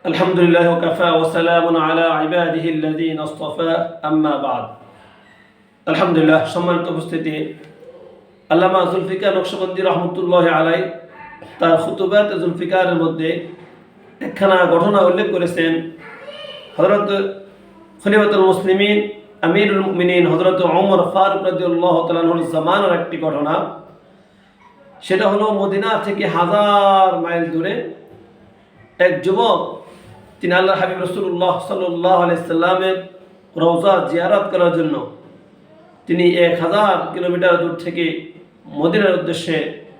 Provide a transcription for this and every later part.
আলহামদুলিল্লাহ ওয়াকাফা ওয়া সালামুন আলা ইবাদিহি আল্লাযীনা ইসতাফা আম্মা বা'দ। আলহামদুলিল্লাহ, সম্মানিত উপস্থিতি, আল্লামা জুলফিকার নকশবন্দি রহমতুল্লাহি আলাইহি তার খুতুবাত জুলফিকারের মধ্যে একখানা ঘটনা উল্লেখ করেছেন। হযরত খলিফাতুল মুসলিমিন আমিরুল মুমিনিন হযরত ওমর ফারুক রাদিয়াল্লাহু তাআলা আনহুর জামানার একটি ঘটনা। সেটা হলো মদিনা থেকে 1000 মাইল দূরে এক যুবক, তিনি আল্লাহর হাবিব রাসূলুল্লাহ সাল্লাল্লাহু আলাইহি সাল্লামের রওজা জিয়ারত করার জন্য তিনি 1000 কিলোমিটার দূর থেকে মদিনার উদ্দেশ্যে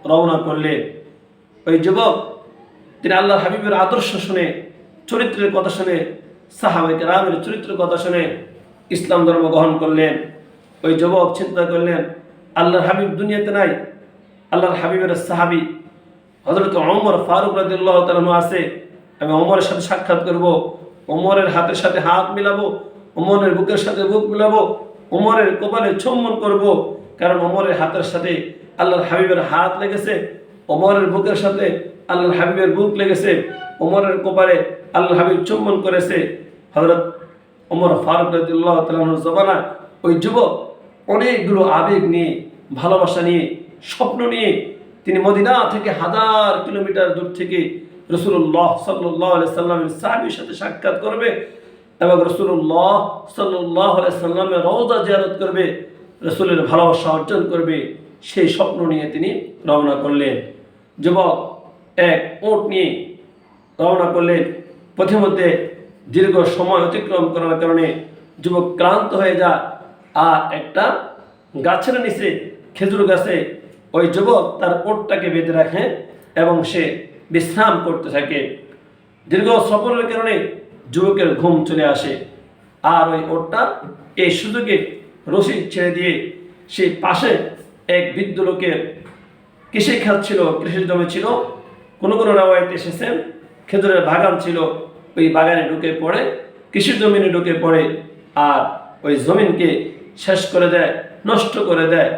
রওনা করলেন। ওই যুবক, তিনি আল্লাহর হাবিবের আদর্শ শুনে, চরিত্রের কথা শুনে, সাহাবায়ে কেরামের চরিত্রের কথা শুনে ইসলাম ধর্ম গ্রহণ করলেন। ওই যুবক চিন্তা করলেন, আল্লাহর হাবিব দুনিয়াতে নাই, আল্লাহর হাবিবের সাহাবী হযরত ওমর ফারুক রাদিয়াল্লাহু তাআলা আনহু আছে, আমি ওমরের সাথে সাক্ষাৎ করব, ওমরের হাতের সাথে হাত মিলাবো, ওমরের বুকের সাথে বুক মিলাবো, ওমরের কপালে চুম্বন করব, কারণ ওমরের হাতের সাথে আল্লাহর হাবিবের হাত লেগেছে, ওমরের বুকের সাথে আল্লাহর হাবিবের বুক লেগেছে, ওমরের কপালে আল্লাহর হাবিব চুম্বন করেছে। হযরত ওমর ফারুক রাদিয়াল্লাহু তাআলা আনহুর জমানা ওই যুবক অনেকগুলো আবেগ নিয়ে, ভালোবাসা নিয়ে, স্বপ্ন নিয়ে তিনি মদিনা থেকে 1000 কিলোমিটার দূর থেকে রাসূলুল্লাহ সাল্লাল্লাহু আলাইহি সাল্লামের সাহাবীর সাথে সাক্ষাৎ করবে এবং রাসূলুল্লাহ সাল্লাল্লাহু আলাইহি সাল্লামের রওজা জিয়ারত করবে, রাসূলের ভালোবাসা অর্জন করবে, সেই স্বপ্ন নিয়ে তিনি রওনা করলেন। যুবক এক উট নিয়ে রওনা করলেন। পথিমধ্যে দীর্ঘ সময় অতিক্রম করার কারণে যুবক ক্লান্ত হয়ে যায় আর একটা গাছের নিচে, খেজুর গাছে ওই যুবক তার উটটাকে বেঁধে রাখে এবং সে বিশ্রাম করতে থাকে। দীর্ঘ সফরের কারণে যুবকের ঘুম চলে আসে আর ওই উটটা এই সুযোগে রশি ছেড়ে দিয়ে সেই পাশে এক বৃদ্ধ লোকের কৃষি খাত ছিল, কৃষির জমি ছিল, কোনো কোনো রাওয়ায়াতে এসেছেন খেজুরের বাগান ছিল, ওই বাগানে ঢুকে পড়ে, কৃষির জমিনে ঢুকে পড়ে আর ওই জমিনকে শেষ করে দেয়, নষ্ট করে দেয়।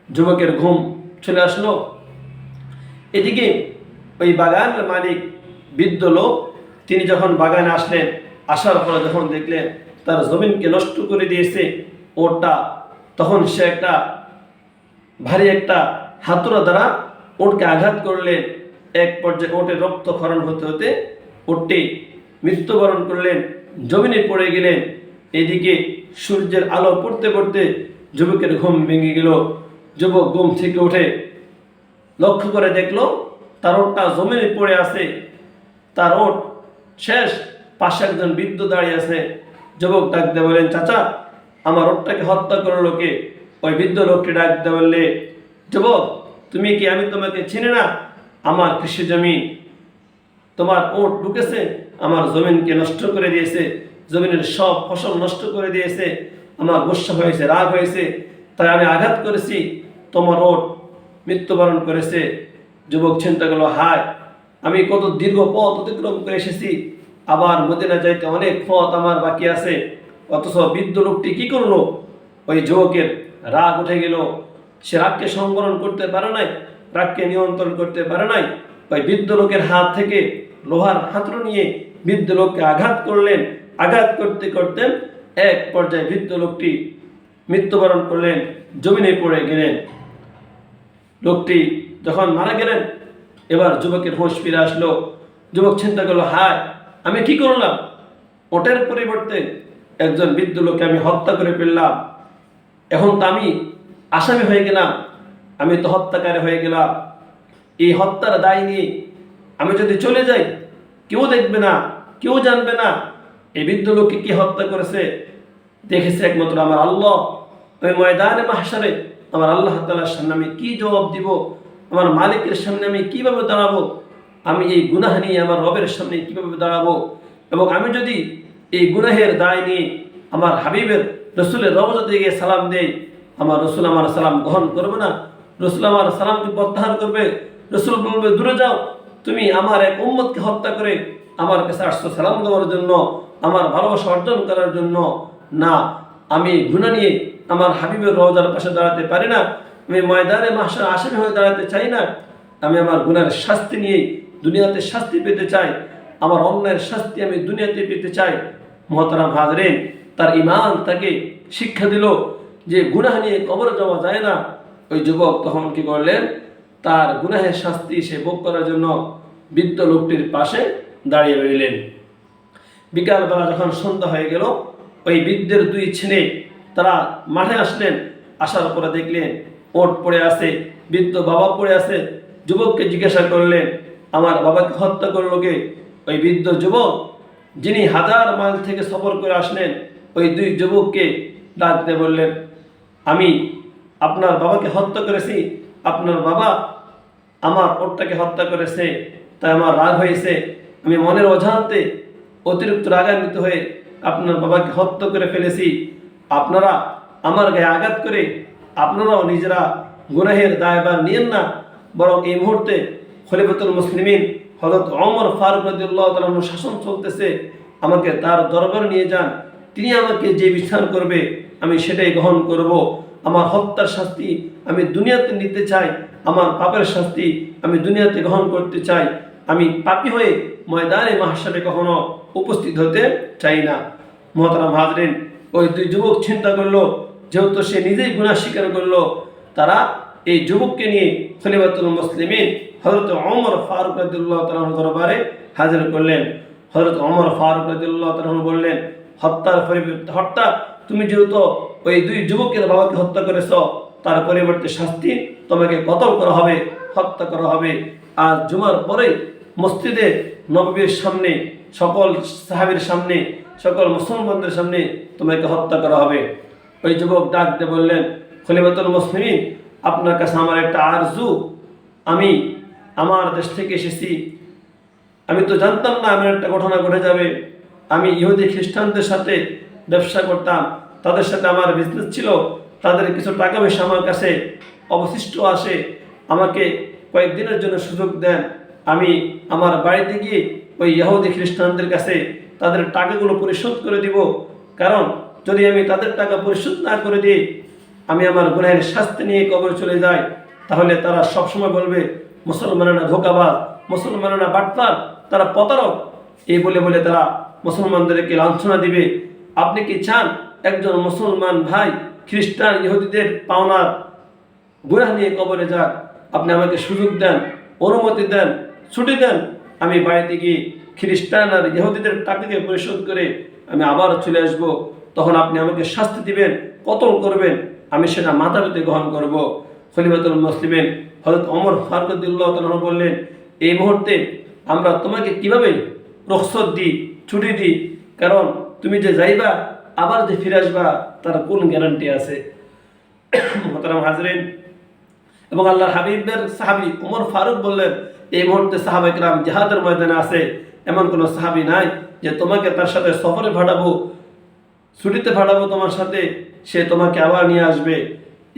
যুবকের ঘুম চলে আসলো। এদিকে ওই বাগানের মালিক বৃদ্ধ লোক, তিনি যখন বাগানে আসলেন, আসার পরে যখন দেখলেন তার জমিনকে নষ্ট করে দিয়েছে ওটা, তখন সে একটা ভারী একটা হাতুড়া দ্বারা ওটকে আঘাত করলেন। এক পর্যায়ে ওটের রক্তক্ষরণ হতে হতে ওটটি মৃত্যুবরণ করলেন, জমিনে পড়ে গেলেন। এদিকে সূর্যের আলো পড়তে পড়তে যুবকের ঘুম ভেঙে গেল। যুবক ঘুম থেকে উঠে লক্ষ্য করে দেখলো তার ওটটা জমিনে পড়ে আছে, তার ওট শেষ, পাশে একজন বৃদ্ধ দাঁড়িয়ে আছে। যুবক ডাক দিয়ে বলেন, চাচা, আমার ওটটাকে হত্যা করলো কে? ওই বৃদ্ধ লোকটি ডাক দিয়ে বললে, যুবক, তুমি কি, আমি তোমাকে চিনি না? আমার কৃষি জমি, তোমার ওট ঢুকেছে, আমার জমিনকে নষ্ট করে দিয়েছে, জমিনের সব ফসল নষ্ট করে দিয়েছে, আমার গুসা হয়েছে, রাগ হয়েছে, তাই আমি আঘাত করেছি, তোমার ওট মৃত্যুবরণ করেছে। যুবক চিন্তা করলো, হায়, আমি কত দীর্ঘ পথ অতিক্রম করে এসেছি, আবার মদিনা যাইতে অনেক পথ আমার বাকি আছে, অথচ বৃদ্ধ লোকটি কি করলো? ওই যুবকের রাগ উঠে গেল, সে রাগকে সংবরণ করতে পারে নাই, রাগকে নিয়ন্ত্রণ করতে পারে নাই। ওই বৃদ্ধ লোকের হাত থেকে লোহার হাতুড়ি নিয়ে বৃদ্ধ লোককে আঘাত করলেন। আঘাত করতে করতে এক পর্যায়ে বৃদ্ধ লোকটি মৃত্যুবরণ করলেন, জমিনে পড়ে গেলেন। লোকটি যখন মারা গেলেন, এবার যুবকের হুঁশ ফিরে আসলো। যুবক চিন্তা করলো, হায়, আমি কি করলাম? ওটের পরিবর্তে একজন বৃদ্ধ লোককে আমি হত্যা করে ফেললাম। এখন তো আমি আসামি হয়ে গেলাম, আমি তো হত্যাকারী হয়ে গেলাম। এই হত্যার দায় নিয়ে আমি যদি চলে যাই, কেউ দেখবে না, কেউ জানবে না এই বৃদ্ধ লোককে কি হত্যা করেছে, দেখেছে একমাত্র আমার আল্লাহ। ওই ময়দানে মাহশারে আমার আল্লাহ তাআলার সামনে আমি কি জবাব দিব? আমার মালিকের সামনে আমি কিভাবে দাঁড়াবো? আমি এই গুনাহ নিয়ে আমার রবের সামনে কিভাবে দাঁড়াবো? এবং আমি যদি এই গুনাহের দায় নিয়ে আমার হাবিবের রসুলের রওজাতে গিয়ে সালাম দেই, আমার রসুল আমার সালাম গ্রহণ করবে না, রসুল আমার সালামকে প্রত্যাহার করবে। রসুল বলবে, দূরে যাও, তুমি আমার এক উম্মতকে হত্যা করে আমার কাছে আসছো সালাম দেওয়ার জন্য, আমার ভালোবাসা অর্জন করার জন্য না। আমি গুনাহ নিয়ে আমার হাবিবের রওজার পাশে দাঁড়াতে পারি না, আমি ময়দানে মাহশারে আসামি হয়ে দাঁড়াতে চাই না। আমি আমার গুনাহের শাস্তি নিয়ে দুনিয়াতে শাস্তি পেতে চাই, আমার অন্যায়ের শাস্তি আমি দুনিয়াতে পেতে চাই। মুহতারাম হাজরিন, তার ঈমান তাকে শিক্ষা দিল যে গুনাহ নিয়ে কবরে যাওয়া যায় না। ওই যুবক তখন কি করলেন, তার গুনাহের শাস্তি সে ভোগ করার জন্য বৃদ্ধ লোকটির পাশে দাঁড়িয়ে রইলেন। বিকালবেলা যখন সন্ধ্যা হয়ে গেল, ওই বৃদ্ধের দুই ছেলে তারা মাঠে আসলেন। আসার পরে দেখলেন ওট পড়ে আছে, বৃদ্ধ বাবা পড়ে আছে। যুবককে জিজ্ঞাসা করলেন, আমার বাবাকে হত্যা করলো কে? ওই বৃদ্ধ যুবক, যিনি 1000 মাইল থেকে সফর করে আসলেন, ওই দুই যুবককে ডাক দিয়ে বললেন, আমি আপনার বাবাকে হত্যা করেছি। আপনার বাবা আমার ওটটাকে হত্যা করেছে, তাই আমার রাগ হয়েছে। আমি মনের অজান্তে অতিরিক্ত রাগান্বিত হয়ে আপনার বাবাকে হত্যা করে ফেলেছি। আপনারা আমার গায়ে আঘাত করে আপনারাও নিজেরা গুনাহের দায়ভার নিয়েন না, বরং এই মুহূর্তে খলিফাতুল মুসলিমিন হযরত ওমর ফারুক রাদিয়াল্লাহু তাআলা আনহু শাসন চলতেছে, আমাকে তার দরবারে নিয়ে যান। তিনি আমাকে যে বিচার করবে আমি সেটাই গ্রহণ করব। আমার হত্যার শাস্তি আমি দুনিয়াতে নিতে চাই, আমার পাপের শাস্তি আমি দুনিয়াতে গ্রহণ করতে চাই। আমি পাপী হয়ে ময়দানে মাহশারে কখনো উপস্থিত হতে চাই না। মুহতারাম হাজরিন, ওই দুই যুবক চিন্তা করলো, যেহেতু সে নিজেই গুনাহ স্বীকার করলো, তারা এই যুবককে নিয়ে খলিফাতুল মুসলিমিন হযরত ওমর ফারুক রাদিয়াল্লাহু তাআলা দরবারে হাজির করলেন। হযরত ওমর ফারুক রাদিয়াল্লাহু তাআলা বললেন, হত্যা তুমি যেহেতু ওই দুই যুবকের বাবাকে হত্যা করেছ, তার পরিবর্তে শাস্তি তোমাকে কতল করা হবে, হত্যা করা হবে। আর জুমার পরে মসজিদে নববীর সামনে, সকল সাহাবীর সামনে, সকল মুসলমানদের সামনে তোমাকে হত্যা করা হবে। ওই যুবক ডাক দিয়ে বললেন, খলিফাতুল মুসলিমিন, আপনার কাছে আমার একটা আরজু, আমি আমার দেশ থেকে এসেছি। আমি তো জানতাম না এমন একটা ঘটনা ঘটে যাবে। আমি ইহুদি খ্রিস্টানদের সাথে ব্যবসা করতাম, তাদের সাথে আমার বিজনেস ছিল, তাদের কিছু টাকা পয়সা আমার কাছে অবশিষ্ট আসে। আমাকে কয়েকদিনের জন্য সুযোগ দেন, আমি আমার বাড়িতে গিয়ে ওই ইহুদি খ্রিস্টানদের কাছে তাদের টাকাগুলো পরিশোধ করে দিব। কারণ যদি আমি তাদের টাকা পরিশোধ না করে দিই, আমি আমার গুনাহের শাস্তি নিয়ে কবরে চলে যাই, তাহলে তারা সবসময় বলবে মুসলমানেরা ধোঁকাবাজ, মুসলমানেরা বাটপার, তারা প্রতারক। এই বলে বলে তারা মুসলমানদেরকে লাঞ্ছনা দিবে। আপনি কি চান একজন মুসলমান ভাই খ্রিস্টান ইহুদিদের পাওনার গুনাহ নিয়ে কবরে যাক? আপনি আমাকে সুযোগ দেন, অনুমতি দেন, ছুটি দেন, আমি বাড়িতে গিয়ে খ্রিস্টান আর ইহুদিদের টাকাকে পরিশোধ করে আমি আবার চলে আসব। তখন আপনি আমাকে শাস্তি দিবেন, কতল করবেন, আমি সেটা মাথা পেতে গ্রহণ করব। খলিফাতুল মুসলিমিন হযরত ওমর ফারুক রাদিয়াল্লাহু তাআলা বললেন, এই মুহূর্তে আমরা তোমাকে কিভাবে রুখসত দিই, ছুটি দিই? কারণ তুমি যে যাইবা আবার যে ফিরে আসবা তার কোন গ্যারান্টি আছে? মুহতারাম হাজরিন, এবং আল্লাহর হাবিবের সাহাবী ওমর ফারুক বললেন, এই মুহূর্তে সাহাবায়ে কেরাম জিহাদের ময়দানে আছে, এমন কোনো সাহাবী নাই যে তোমাকে তার সাথে সফরে পাঠাবো, ছুটিতে পাঠাবো তোমার সাথে, সে তোমাকে আবার নিয়ে আসবে।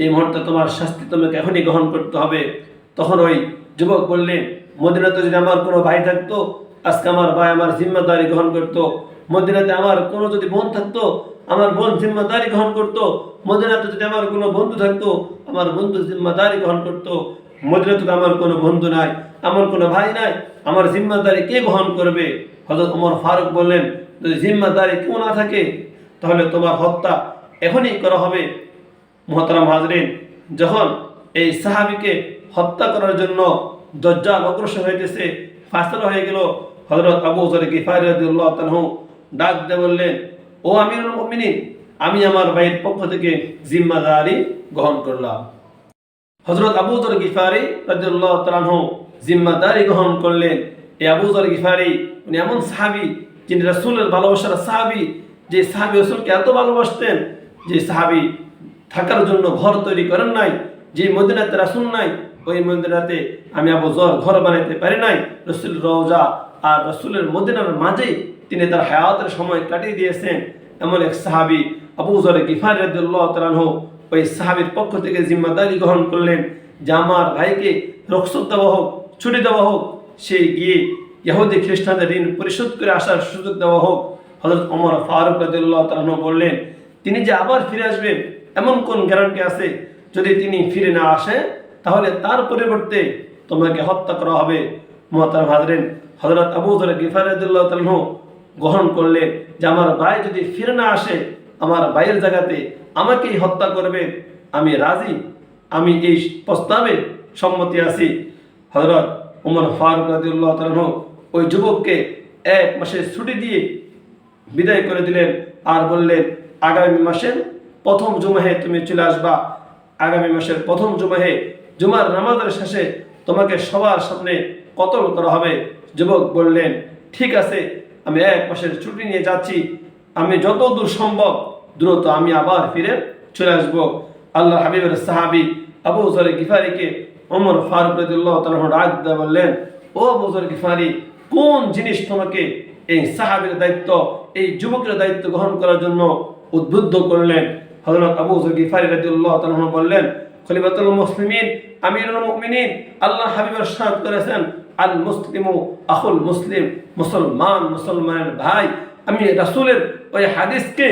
এই মুহূর্তে তোমার শাস্তি তোমাকে এখনই গ্রহণ করতে হবে। তখন ওই যুবক বললেন, মদিনাতে যদি আমার কোনো ভাই থাকতো, আজকে আমার ভাই আমার জিম্মাদারি গ্রহণ করতো। মদিনাতে আমার কোনো যদি বোন থাকতো, আমার বোন জিম্মাদারি গ্রহণ করতো। মদিনাতে যদি আমার কোনো বন্ধু থাকতো, আমার বন্ধু জিম্মাদারি গ্রহণ করতো। মদিনাতে আমার কোনো বন্ধু নাই, আমার কোনো ভাই নাই, আমার জিম্মাদারি কে গ্রহণ করবে? হযরত ওমর ফারুক বললেন, যদি জিম্মাদারি কেউ না থাকে তাহলে তোমার হত্যা এখনই করা হবে। মুহতারাম হাজরিন, যখন এই সাহাবীকে হত্যা করার জন্য দাজ্জাল অগ্রসর হইতেছে, ফায়সালা হয়ে গেল, হযরত আবু যর গিফারী রাদিয়াল্লাহু তাআলা ডাক দিয়ে বললেন, ও আমিরুল মুমিনিন, আমি আমার ভাইয়ের পক্ষ থেকে জিম্মাদারি গ্রহণ করলাম। হযরত আবু যর গিফারী রাদিয়াল্লাহু তাআলা জিম্মাদারি গ্রহণ করলেন। এই আবু যর গিফারী উনি এমন সাহাবী, যিনি রাসূলের ভালোবাসার সাহাবী, যে সাহাবী রাসূলকে এত ভালোবাসতেন, যে সাহাবী থাকার জন্য ঘর তৈরি করেন নাই, যে মদিনাতে রাসূল নাই, ওই মদিনাতে আমি আবু যর ঘর বানাইতে পারি নাই। রাসূল রওজা আর রাসূলের মদিনার মাঝে তিনি তার হায়াতের সময় কাটিয়ে দিয়েছেন। এমন এক সাহাবী আবু যর গিফারী রাদিয়াল্লাহু তাআলা ওই সাহাবীর পক্ষ থেকে জিম্মাদারি গ্রহণ করলেন যে আমার ভাইকে রুখসত দেওয়া হোক, ছুটি দেওয়া হোক, সে গিয়ে ইহুদি খ্রিস্টানদের ঋণ পরিশোধ করে আসার সুযোগ দেওয়া হোক। হযরত ওমর ফারুক রাদিয়াল্লাহু তাআলা বললেন, তিনি যে আবার ফিরে আসবেন এমন কোন গ্যারান্টি আছে? যদি তিনি ফিরে না আসে তাহলে তার পরিবর্তে তোমাকে হত্যা করা হবে। মুহতারাম হাজরিন, হযরত আবু যর গিফারি রাদিয়াল্লাহু তাআলা গ্রহণ করলেন যে আমার ভাই যদি ফিরে না আসে আমার ভাইয়ের জায়গাতে আমাকেই হত্যা করবে, আমি রাজি, আমি এই প্রস্তাবে সম্মতি আছি। হযরত ওমর ফারুক রাদিয়াল্লাহু তাআলা ওই যুবককে 1 মাসের ছুটি দিয়ে বিদায় করে দিলেন আর বললেন, আগামী মাসের প্রথম জুমাহে তুমি চলে আসবা, আগামী মাসের প্রথম জুমাহে জুমার নামাজের শেষে তোমাকে সবার সামনে কতল করা হবে। যুবক বললেন, ঠিক আছে, আমি 1 মাসের ছুটি নিয়ে যাচ্ছি, আমি যত দূর সম্ভব দ্রুত আমি আবার ফিরে চলে আসবো। আল্লাহ হাবিবের সাহাবী আবু যর গিফারিকে ওমর ফারুক রাদিয়াল্লাহু তাআলা ডাক দিয়ে বললেন, ও আবু যর গিফারি, কোন জিনিস তোমাকে এই সাহাবীর দায়িত্ব, এই যুবকের দায়িত্ব গ্রহণ করার জন্য উদ্বুদ্ধ করলেন? হযরত আবু যর গিফারি রাদিয়াল্লাহু তাআলা বললেন, খলিফাতুল মুসলিমিন, আমিরুল মুমিনিন, আল্লাহ হাবিব ইরশাদ করেছেন, আল মুসলিমু আখুল মুসলিম, মুসলমান মুসলমানের ভাই। আমি রাসূলের ওই হাদিসকে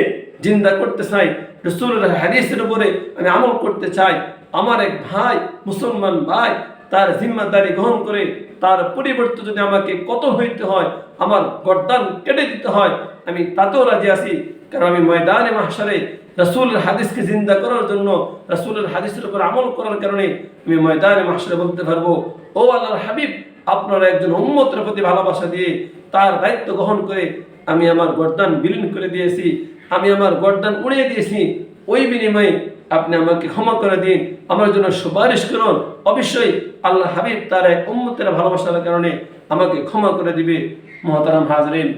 জিন্দা করতে চাই, রাসূলের হাদিসের উপরে আমি আমল করতে চাই। আমার এক ভাই, মুসলমান ভাই, তার জিম্মাদারি গ্রহণ করে তার পরিবর্তে যদি আমাকে কতল হইতে হয়, আমার গর্দান কেটে দিতে হয়, আমি তাতেও রাজি আছি। কারণ আমি ময়দানে মাহশারে রাসূলের হাদিসকে জিন্দা করার জন্য, রাসূলের হাদিসের উপর আমল করার কারণে আমি ময়দানে মাহশারে বলতে পারবো, ও আল্লাহর হাবিব, আপনার একজন উম্মতের প্রতি ভালোবাসা দিয়ে তার দায়িত্ব গ্রহণ করে আমি আমার গর্দান বিলীন করে দিয়েছি, আমি আমার গর্দান উড়িয়ে দিয়েছি, ওই বিনিময়ে আপনি আমাকে ক্ষমা করে দিন, আমার জন্য সুপারিশ করুন। অবশ্যই আল্লাহ হাবিব তার এক উম্মতের ভালোবাসার কারণে আমাকে ক্ষমা করে দিবে। মুহতারাম হাজরিন,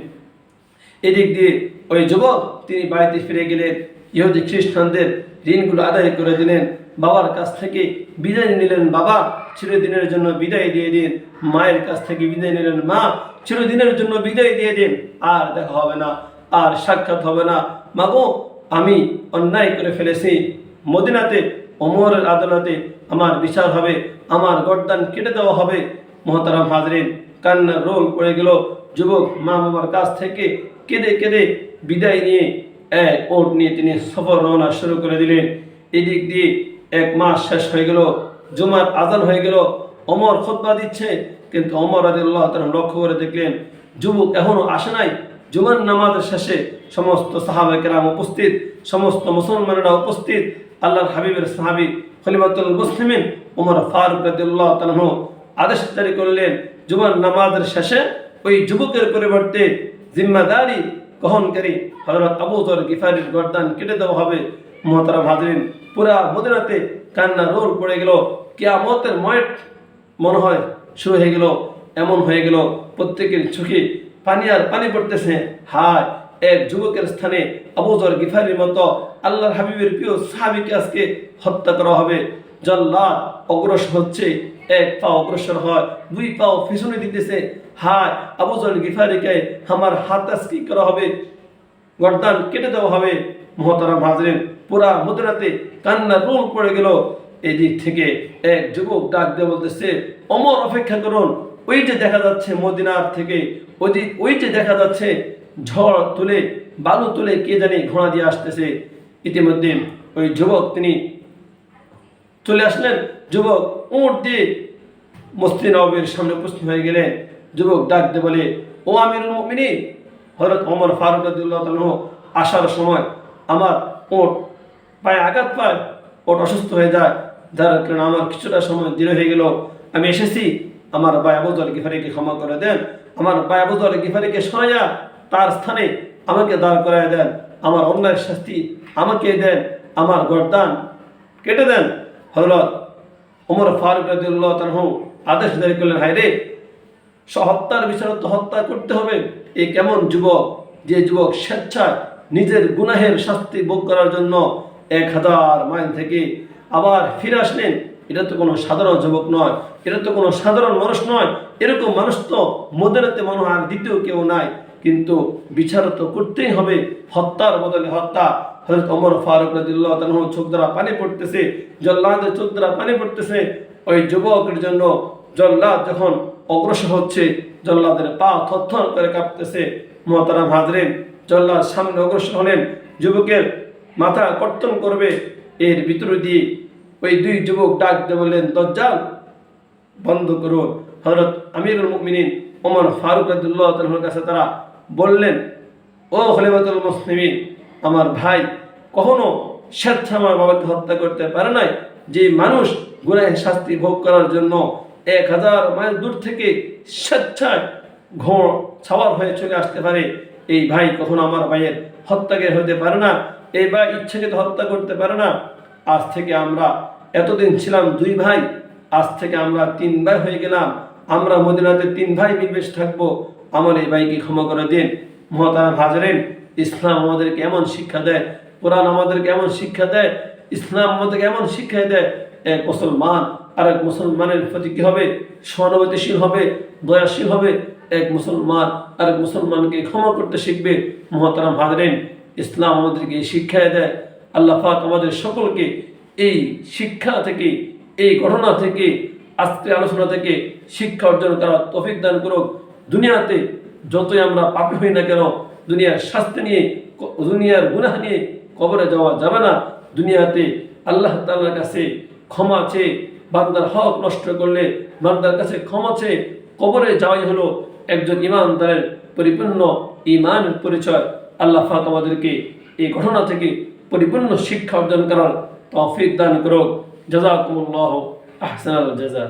এদিক দিয়ে ওই যুবক তিনি বাড়িতে ফিরে গেলেন, ইহুদি খ্রিস্টানদের ঋণগুলো আদায় করে দিলেন, বাবার কাছ থেকে বিদায় নিলেন, বাবা চিরদিনের জন্য বিদায় দিয়ে দিন, মায়ের কাছ থেকে বিদায় নিলেন, মা চিরদিনের জন্য বিদায় দিয়ে দিন, আর দেখা হবে না, আর সাক্ষাৎ হবে না। মাগো, আমি অন্যায় করে ফেলেছি, মদিনাতে ওমরের আদালতে আমার বিচার হবে, আমার গর্দান কেটে দেওয়া হবে। মুহতারাম হাজরিন, কান্নার রোল পড়ে গেল। যুবক মা বাবার কাছ থেকে কেঁদে কেঁদে বিদায় নিয়ে ওট নিয়ে তিনি সফর রওনা শুরু করে দিলেন। এদিক দিয়ে 1 মাস শেষ হয়ে গেল, জুমার আজান হয়ে গেল, ওমর খুতবা দিচ্ছে, কিন্তু ওমর রাদিয়াল্লাহু তাআলা লক্ষ্য করে দেখলেন যুবক এখনো আসে নাই। জুমার নামাজের শেষে সমস্ত সাহাবায়ে কেরাম উপস্থিত, সমস্ত মুসলমানেরা উপস্থিত। আল্লাহর হাবিবের সাহাবী খলিফাতুল মুসলিমিন ওমর ফারুক রাদিয়াল্লাহু তাআলা আদেশ জারি করলেন, জুমার নামাজের শেষে ওই যুবকের পরিবর্তে জিম্মাদারি গ্রহণকারী হযরত আবু যর গিফারির গর্দান কেটে দেওয়া হবে। মুহতারাম হাজরিন, পুরা মদিনাতে কান্না রোল পড়ে গেল, কিয়ামতের ময়ট মনে হয় শুরু হয়ে গেল। এমন হয়ে গেল প্রত্যেকের চোখে পানি আর পানি পড়তেছে। হায়, এক যুবকের স্থানে আবু যর গিফারির মতো আল্লাহর হাবিবের প্রিয় সাহাবীকে আজকে হত্যা করা হবে। জল্লাদ অগ্রসর হচ্ছে, 1 পা অগ্রসর হয়, 2 পাও পিছনে দিতেছে। হায়, আবু যর গিফারিকে আমার হাত আজকে করা হবে, গর্দান কেটে দেওয়া হবে। মুহতারাম হাজরিন, পুরা মদিনাতে কান্নার রোল পড়ে গেল। এদিক থেকে এক যুবক ডাক দিয়ে বলতেছে, ওমর অপেক্ষা করুন, ওই যে দেখা যাচ্ছে মদিনার থেকে ওই যে দেখা যাচ্ছে ঝড় তুলে বালু তুলে কে জানি ঘোড়া দিয়ে আসতেছে। ইতিমধ্যে ওই যুবক তিনি চলে আসলেন। যুবক উট দিয়ে মসজিদ নববীর সামনে উপস্থিত হয়ে গেলেন। যুবক ডাক দিয়ে বলে, ও আমিরুল মুমিনিন, হযরত ওমর ফারুক রাদিয়াল্লাহু তাআলা আসার সময় আমার উট পায়ে আঘাত পায়, উট অসুস্থ হয়ে যায়, যার কারণে আমার কিছুটা সময় দেরি হয়ে গেল। আমি এসেছি, আমার ভাই আবু যর গিফারিকে ক্ষমা করে দেন, আমার ভাই আবু যর গিফারিকে সরাইয়া তার স্থানে আমাকে দাঁড় করায় দেন, আমার অন্যায়ের শাস্তি আমাকে দেন, আমার গর্দান কেটে দেন। হযরত ওমর ফারুক রাদিয়াল্লাহু তাআলা আদেশ জারি করলেন, হায় রে, হত্যার বিচার তো হত্যা করতে হবে। এই কেমন যুবক, যে যুবক স্বেচ্ছায় নিজের গুনাহের শাস্তি ভোগ করার জন্য 1000 মাইল থেকে আবার ফিরে আসলেন। এটা তো কোনো সাধারণ যুবক নয়, এটা তো কোনো সাধারণ মানুষ নয়। এরকম মানুষ তো মদিনাতে মনে হয় দ্বিতীয় কেউ নাই, কিন্তু বিচার তো করতেই হবে, হত্যার বদলে হত্যা। হযরত ওমর ফারুক রাদিয়াল্লাহু তাআলা চোখ দ্বারা পানি পড়তেছে, জল্লাদের চোখ দ্বারা পানি পড়তেছে। ওই যুবকের জন্য জল্লাদ যখন অগ্রসর হচ্ছে, জল্লাদের পা থরথর করে কাঁপতেছে। মুহতারাম হাজরিন, জল্লাদ সামনে অগ্রসর হলেন, যুবকের মাথা কর্তন করবে, এর ভিতরে দিয়ে ওই 2 যুবক ডাক দিয়ে বললেন, দজ্জাল বন্ধ করুন। হযরত আমিরুল মুমিনিন ওমর ফারুক রাদিয়াল্লাহু তাআলার কাছে তারা বললেন, ও খলিফাতুল মুসলিমিন, আমার ভাই কখনো স্বেচ্ছা আমার বাবাকে হত্যা করতে পারে নাই। যে মানুষ গুনাহের শাস্তি ভোগ করার জন্য 1000 মাইল দূর থেকে স্বেচ্ছায় ঘোড় সওয়ার হয়ে চলে আসতে পারে, এই ভাই কখনো আমার ভাইয়ের হত্যাকারী হতে পারে না, এই ভাই ইচ্ছাকৃত হত্যা করতে পারে না। আজ থেকে আমরা এতদিন ছিলাম 2 ভাই, আজ থেকে আমরা 3 ভাই হয়ে গেলাম, আমরা মদিনাতে 3 ভাই মিলবেশ থাকবো, আমার এই ভাইকে ক্ষমা করে দিন। মহতারাম হাজরিন, ইসলাম আমাদেরকে এমন শিক্ষা দেয়, কোরআন আমাদেরকে এমন শিক্ষা দেয়, ইসলাম আমাদেরকে এমন শিক্ষা দেয়, এক মুসলমান আর এক মুসলমানের প্রতি কি হবে? সহানুভূতিশীল হবে, দয়াশীল হবে। এক মুসলমান আর এক মুসলমানকে ক্ষমা করতে শিখবে। মহতারাম হাজরিন, ইসলাম আমাদেরকে এই শিক্ষায় দেয়। আল্লাহ পাক আমাদের সকলকে এই শিক্ষা থেকে, এই ঘটনা থেকে, আজকের আলোচনা থেকে শিক্ষা অর্জন করার তৌফিক দান করুক। দুনিয়াতে যতই আমরা পাপী হই না কেন, দুনিয়ার শাস্তি নিয়ে, দুনিয়ার গুনাহ নিয়ে কবরে যাওয়া যাবে না। দুনিয়াতে আল্লাহ তাআলার কাছে ক্ষমা চেয়ে, বান্দার হক নষ্ট করলে বান্দার কাছে ক্ষমা চেয়ে কবরে যাওয়াই হলো একজন ঈমানদারের পরিপূর্ণ ঈমানের পরিচয়। আল্লাহ পাক আমাদেরকে এই ঘটনা থেকে পরিপূর্ণ শিক্ষা অর্জন করার তৌফিক দান করুক। জাযাকুমুল্লাহু আহসানাল জাযা।